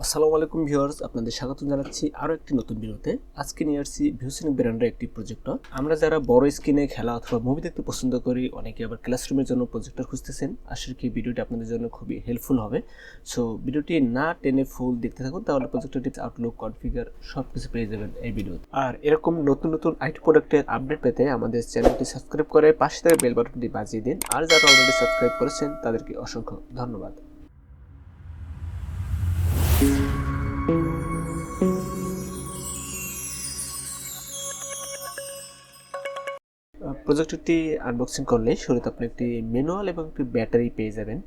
আসসালামু আলাইকুম ভিউয়ার্স, আপনাদের স্বাগত জানাচ্ছি আরও একটি নতুন ভিডিওতে। আজকে নিয়ে আসছি ভিউসনিক ব্র্যান্ডের একটি প্রজেক্টর। আমরা যারা বড় স্ক্রিনে খেলা অথবা মুভি দেখতে পছন্দ করি, অনেকে আবার ক্লাসরুমের জন্য প্রজেক্টর খুঁজতেছেন, আশা করি ভিডিওটি আপনাদের জন্য খুবই হেল্পফুল হবে। সো ভিডিওটি না টেনে ফুল দেখতে থাকুন, তাহলে প্রজেক্টর টিপস, আউটলুক, কনফিগার সব কিছু পেয়ে যাবেন এই ভিডিওতে। আর এরকম নতুন নতুন আইটি প্রোডাক্টের আপডেট পেতে আমাদের চ্যানেলটি সাবস্ক্রাইব করে পাশে থাকা বেল বাটনটি বাজিয়ে দিন। আর যারা অলরেডি সাবস্ক্রাইব করেছেন তাদেরকে অসংখ্য ধন্যবাদ। প্রজেক্টরটি আনবক্সিং করলে শুরুতে আপনি একটি ম্যানুয়াল এবং একটি ব্যাটারি পেয়ে যাবেন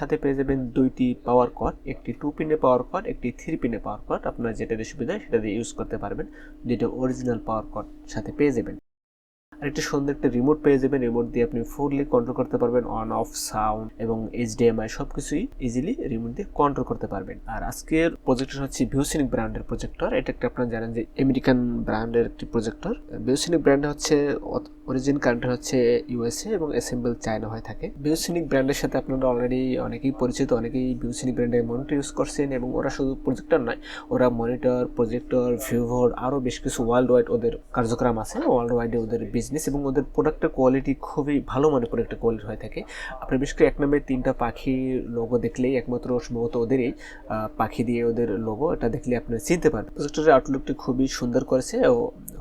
সাথে পেয়ে যাবেন দুইটি পাওয়ার কর্ড, একটি 2 পিনের পাওয়ার কর্ড, একটি 3 পিনের পাওয়ার কর্ড। আপনার যেটা দিয়ে সুবিধা সেটা দিয়ে ইউজ করতে পারবেন। দুইটা অরিজিনাল পাওয়ার কর্ড সাথে পেয়ে যাবেন। আর একটা সুন্দর একটা রিমোট পেয়ে যাবেন। রিমোট দিয়ে আপনি ফুললি কন্ট্রোল করতে পারবেন, অন অফ সাউন্ড এবং HDMI সবকিছুই ইজিলি রিমোট দিয়ে কন্ট্রোল করতে পারবেন। আর আজকের প্রজেক্টর হচ্ছে ভিউসনিক ব্র্যান্ডের প্রজেক্টর। এটা একটা আপনারা জানেন যে আমেরিকান ব্র্যান্ডের একটি প্রজেক্টর। ভিউসনিক ব্র্যান্ড হচ্ছে অরিজিন কান্ট্রি হচ্ছে USA এবং অ্যাসেম্বল চায়না হয়ে থাকে। ভিউসনিক ব্র্যান্ডের সাথে আপনারা অলরেডি অনেকেই পরিচিত, অনেকেই ভিউসনিক ব্র্যান্ডের মনিটর ইউজ করছেন। এবং ওরা শুধু প্রজেক্টর নয়, ওরা মনিটর, প্রজেক্টর, ভিউবোর্ড আরও বেশ কিছু ওয়ার্ল্ড ওয়াইড ওদের কার্যক্রম আছে। ওয়ার্ল্ড ওয়াইডে ওদের বিজনেস এবং ওদের প্রোডাক্টের কোয়ালিটি খুবই ভালো মানের প্রোডাক্টের কোয়ালিটি হয়ে থাকে। আপনি বিশেষ করে 1 নম্বরে 3টা পাখির লোগো দেখলেই একমাত্র সম্ভবত ওদেরই পাখি দিয়ে ওদের লোগো, এটা দেখলে আপনি চিনতে পারবেন। প্রজেক্টরের আউটলুকটি খুবই সুন্দর করেছে ও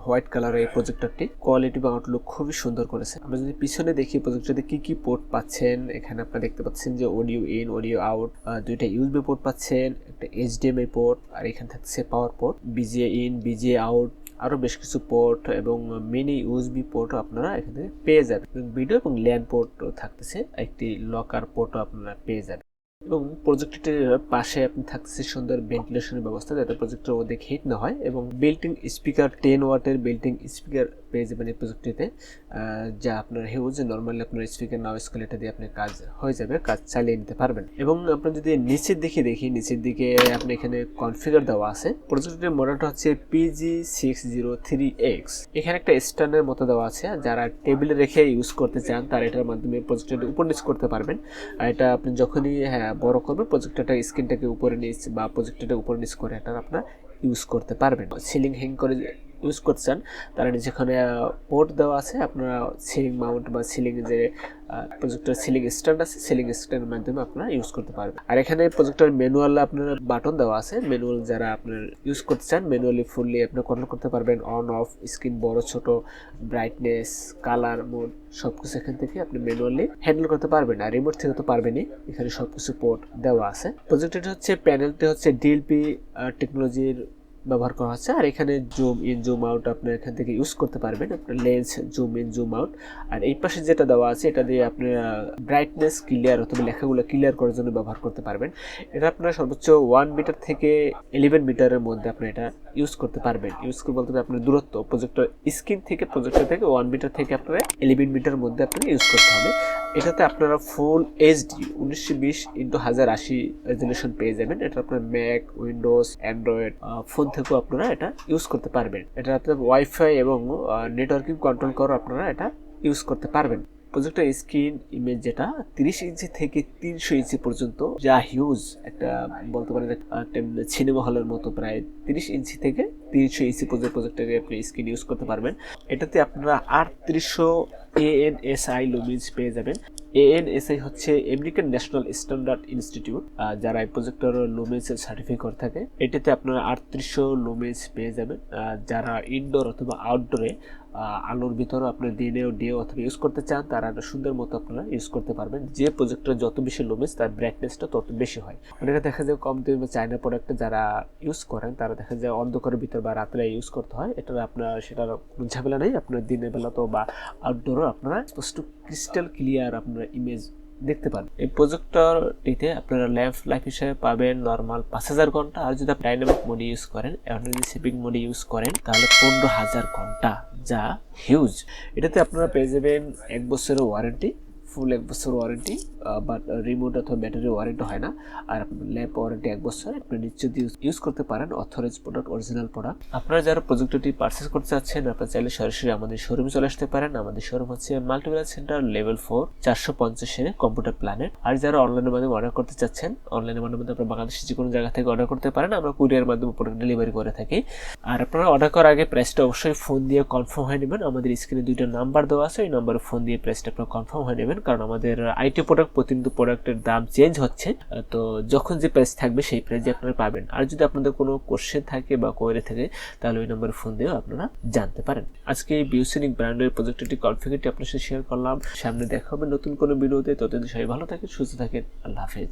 হোয়াইট কালারের এই প্রজেক্টরটি কোয়ালিটি বা আউটলুক খুবই সুন্দর করেছে। আমরা যদি পিছনে দেখি প্রজেক্টরে কি কি পোর্ট পাচ্ছেন, এখানে আপনারা দেখতে পাচ্ছেন যে অডিও ইন, অডিও আউট, দুইটা USB পোর্ট পাচ্ছেন, একটা HDMI পোর্ট, আর এখানে থাকছে পাওয়ার port, BGA in, BGA out, আরও বেশ কিছু পোর্ট এবং মিনি USB পোর্টও আপনারা এখানে পেয়ে যাবেন। ভিডিও এবং ল্যান্ড পোর্টও থাকতেছে, একটি লকার পোর্টও আপনারা পেয়ে যাবেন। এবং প্রজেক্টরটির পাশে আপনি থাকতেছে সুন্দর ভেন্টিলেশনের ব্যবস্থা, যাতে প্রজেক্টর অধিক হিট না হয়। এবং বিল্ট-ইন স্পিকার 10 ওয়াটের বিল্ট-ইন স্পিকার পেয়ে যাবেন এই প্রজেক্টটিতে, যা আপনার হিউজ। নর্মালি আপনার স্পিকার নয়েজ কোয়ালিটি দিয়ে আপনার কাজ হয়ে যাবে, কাজ চালিয়ে নিতে পারবেন। এবং আপনার যদি নিচের দিকে দেখি, নিচের দিকে আপনি এখানে কনফিগার দেওয়া আছে। প্রজেক্টরের মডেলটা হচ্ছে PG603X। এখানে একটা স্ট্যান্ডের মতো দেওয়া আছে, যারা টেবিলে রেখে ইউজ করতে চান তারা এটার মাধ্যমে প্রজেক্টরটি উপর নিচ করতে পারবেন। আর এটা আপনি যখনই বড় করবে প্রজেক্টরটা স্ক্রিনটাকে উপরে নিচ বা প্রজেক্টরটা উপরে নিচ করে এটা আপনার ইউজ করতে পারবেন। সিলিং হ্যাং করে ইউজ করতে চান তারা যেখানে পোর্ট দেওয়া আছে, আপনারা সিলিং মাউন্ট বা সিলিং যে প্রজেক্টর সিলিং স্ট্যান্ড আছে, সিলিং স্ট্যান্ডের মাধ্যমে আপনারা ইউজ করতে পারবেন। আর এখানে প্রজেক্টর ম্যানুয়াল আপনার বাটন দেওয়া আছে। ম্যানুয়াল যারা আপনার ইউজ করতে চান ম্যানুয়ালি ফুললি আপনি কন্ট্রোল করতে পারবেন, অন অফ, স্ক্রিন বড় ছোট, ব্রাইটনেস, কালার, মোড সবকিছু এখান থেকে আপনি ম্যানুয়ালি হ্যান্ডেল করতে পারবেন। আর রিমোট থেকে তো পারবেনই, এখানে সবকিছু পোর্ট দেওয়া আছে। প্রজেক্টরটি হচ্ছে প্যানেলটি হচ্ছে DLP টেকনোলজির ব্যবহার করা হচ্ছে। আর এখানে জুম ইন, জুম আউট আপনার এখান থেকে ইউজ করতে পারবেন, আপনার lens zoom in, zoom out. আর এই পাশে যেটা দেওয়া আছে এটা দিয়ে আপনার ব্রাইটনেস ক্লিয়ার অথবা লেখাগুলো ক্লিয়ার করার জন্য ব্যবহার করতে পারবেন। এটা আপনার সর্বোচ্চ 1 মিটার থেকে 11 মিটারের মধ্যে আপনি এটা ইউজ করতে পারবেন। ইউজ করে বলতে আপনার দূরত্ব প্রজেক্টর স্ক্রিন থেকে প্রজেক্টর থেকে 1 মিটার থেকে আপনারা 11 মিটারের মধ্যে আপনারা ইউজ করতে হবে। এটাতে আপনারা ফুল HD 1920x1080 রেজলিউশন পেয়ে যাবেন। এটা আপনার ম্যাক, উইন্ডোজ, অ্যান্ড্রয়েড ফোন থেকেও আপনারা এটা ইউজ করতে পারবেন। এটা আপনার ওয়াইফাই এবং নেটওয়ার্কিং কন্ট্রোল করে আপনারা এটা ইউজ করতে পারবেন। প্রজেক্টর স্ক্রিন ইমেজ যেটা 30 ইঞ্চি থেকে 300 ইঞ্চি পর্যন্ত, যা হিউজ একটা বলতে পারেন সিনেমা হলের মতো, প্রায় 30 ইঞ্চি থেকে 300 ইঞ্চি পর্যন্ত প্রজেক্টরে আপনি স্ক্রিন ইউজ করতে পারবেন। এটাতে আপনারা 3800 ANSI লুমিন্স পেয়ে যাবেন। ANSI হচ্ছে আমেরিকান ন্যাশনাল স্ট্যান্ডার্ড ইনস্টিটিউট, যারা এই প্রজেক্টর লুমেন্সের সার্টিফিকেট করে থাকে। এটাতে আপনারা 3800 লুমেন্স পেয়ে যাবেন। যারা ইনডোর অথবা আউটডোরে আলোর ভিতরে আপনার দিনেও ডে অথবা ইউজ করতে চান তারা সুন্দর মতো আপনারা ইউজ করতে পারবেন। যে প্রজেক্টর যত বেশি লুমেন্স তার ব্রাইটনেসটা তত বেশি হয়। অনেকে দেখা যায় কম দামে চায়না প্রোডাক্টে যারা ইউজ করেন তারা দেখা যায় অন্ধকারের ভিতর বা রাত্রে ইউজ করতে হয়। এটা আপনার সেটার কোনো ঝামেলা নেই, আপনার দিনের বেলা তো বা আউটডোরও আপনারা স্পষ্ট ক্রিস্টাল ক্লিয়ার আপনারা ইমেজ দেখতে পাবেন। এই প্রজেক্টরটিতে আপনারা লাইফ হিসেবে পাবেন নর্মাল 5000 ঘন্টা। আর যদি আপনি ডাইনামিক মোড ইউজ করেন, যদি শিপিং মোড ইউজ করেন তাহলে 15000 ঘন্টা, যা হিউজ। এটাতে আপনারা পেয়ে যাবেন 1 বছরের ওয়ারেন্টি, ফুল 1 বছর ওয়ারেন্টি বাট রিমোট অথবা ব্যাটারি ওয়ারেন্টি হয় না। আর ল্যাম্প ওয়ারেন্টি 1 বছর। আপনি নিশ্চিত ইউজ করতে পারেন, অথরাইজ প্রোডাক্ট, অরিজিনাল প্রোডাক্ট। আপনারা যারা প্রজেক্টরটি পারচেস করতে চাচ্ছেন আপনারা চাইলে সরাসরি আমাদের শোরুমে চলে আসতে পারেন। আমাদের শোরুম হচ্ছে multimedia centre level 4 450 computer planet. আর যারা অনলাইনের মাধ্যমে অর্ডার করতে চাচ্ছেন অনলাইনের মাধ্যমে আপনারা বাংলাদেশের যে কোনো জায়গা থেকে অর্ডার করতে পারেন, আমরা কুরিয়ার মাধ্যমে প্রোডাক্ট ডেলিভারি করে থাকি। আর আপনারা অর্ডার করার আগে প্রাইসটা অবশ্যই ফোন দিয়ে কনফার্ম হয়ে নেবেন। আমাদের স্ক্রিনে 2টা নাম্বার দেওয়া আছে, ওই নাম্বারে ফোন দিয়ে প্রাইসটা আপনারা কনফার্ম হয়ে নেবেন, কারণ আমাদের আইটি প্রোডাক্ট প্রতিনিয়ত প্রোডাক্টের দাম চেঞ্জ হচ্ছে, তো যখন যে প্রাইস থাকবে সেই প্রাইসে আপনারা পাবেন। আর যদি আপনাদের কোনো কোশ্চেন থাকে বা কোয়েরি থাকে তাহলে ওই নাম্বারে ফোন দিয়েও আপনারা জানতে পারেন। আজকে এই ViewSonic ব্র্যান্ডের প্রজেক্টরটি কনফিগারটি আপনার সাথে শেয়ার করলাম। সামনে দেখা হবে নতুন কোনো ভিডিওতে। ততদিন সবাই ভালো থাকেন, সুস্থ থাকেন। আল্লাহ হাফেজ।